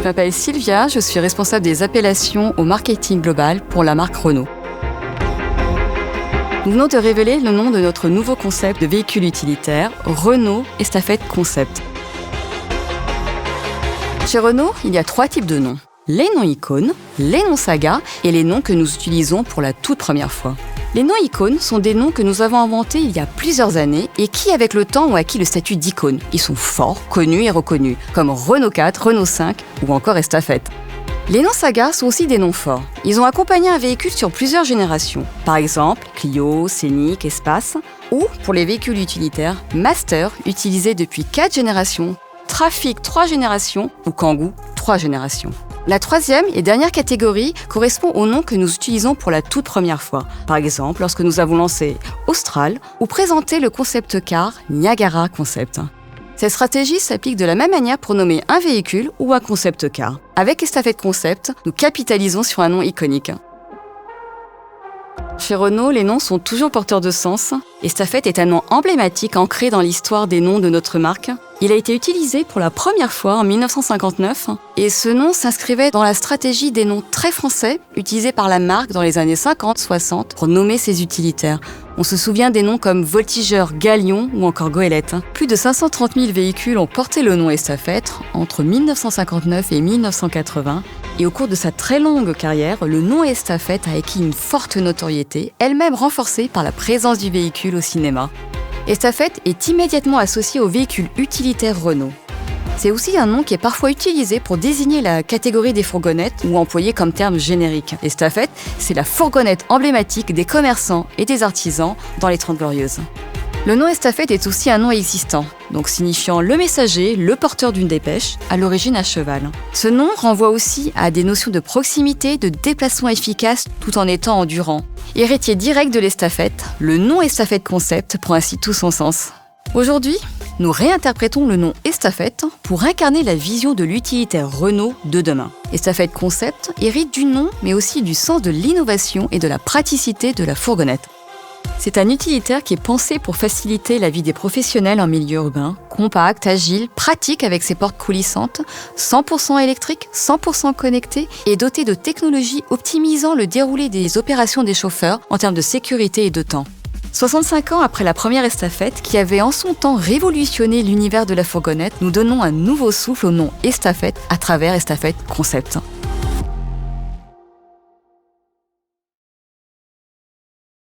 m'appelle Sylvia, je suis responsable des appellations au marketing global pour la marque Renault. Nous venons de révéler le nom de notre nouveau concept de véhicule utilitaire, Renault Estafette Concept. Chez Renault, il y a 3 types de noms. Les noms icônes, les noms saga et les noms que nous utilisons pour la toute première fois. Les noms icônes sont des noms que nous avons inventés il y a plusieurs années et qui, avec le temps, ont acquis le statut d'icône. Ils sont forts, connus et reconnus, comme Renault 4, Renault 5 ou encore Estafette. Les noms saga sont aussi des noms forts. Ils ont accompagné un véhicule sur plusieurs générations. Par exemple, Clio, Scénic, Espace. Ou, pour les véhicules utilitaires, Master, utilisé depuis 4 générations, Trafic 3 générations ou Kangoo 3 générations. La troisième et dernière catégorie correspond aux noms que nous utilisons pour la toute première fois. Par exemple, lorsque nous avons lancé Austral ou présenté le concept car Niagara Concept. Cette stratégie s'applique de la même manière pour nommer un véhicule ou un concept car. Avec Estafette Concept, nous capitalisons sur un nom iconique. Chez Renault, les noms sont toujours porteurs de sens. Estafette est un nom emblématique ancré dans l'histoire des noms de notre marque. Il a été utilisé pour la première fois en 1959 et ce nom s'inscrivait dans la stratégie des noms très français utilisés par la marque dans les années 50-60 pour nommer ses utilitaires. On se souvient des noms comme Voltigeur, Galion ou encore Goélette. Plus de 530 000 véhicules ont porté le nom Estafette entre 1959 et 1980. Et au cours de sa très longue carrière, le nom Estafette a acquis une forte notoriété, elle-même renforcée par la présence du véhicule au cinéma. Estafette est immédiatement associé au véhicule utilitaire Renault. C'est aussi un nom qui est parfois utilisé pour désigner la catégorie des fourgonnettes ou employé comme terme générique. Estafette, c'est la fourgonnette emblématique des commerçants et des artisans dans les 30 Glorieuses. Le nom Estafette est aussi un nom existant, donc signifiant le messager, le porteur d'une dépêche, à l'origine à cheval. Ce nom renvoie aussi à des notions de proximité, de déplacement efficace tout en étant endurant. Héritier direct de l'estafette, le nom Estafette Concept prend ainsi tout son sens. Aujourd'hui, nous réinterprétons le nom Estafette pour incarner la vision de l'utilitaire Renault de demain. Estafette Concept hérite du nom, mais aussi du sens de l'innovation et de la praticité de la fourgonnette. C'est un utilitaire qui est pensé pour faciliter la vie des professionnels en milieu urbain, compact, agile, pratique avec ses portes coulissantes, 100% électrique, 100% connecté et doté de technologies optimisant le déroulé des opérations des chauffeurs en termes de sécurité et de temps. 65 ans après la première estafette, qui avait en son temps révolutionné l'univers de la fourgonnette, nous donnons un nouveau souffle au nom Estafette à travers Estafette Concept.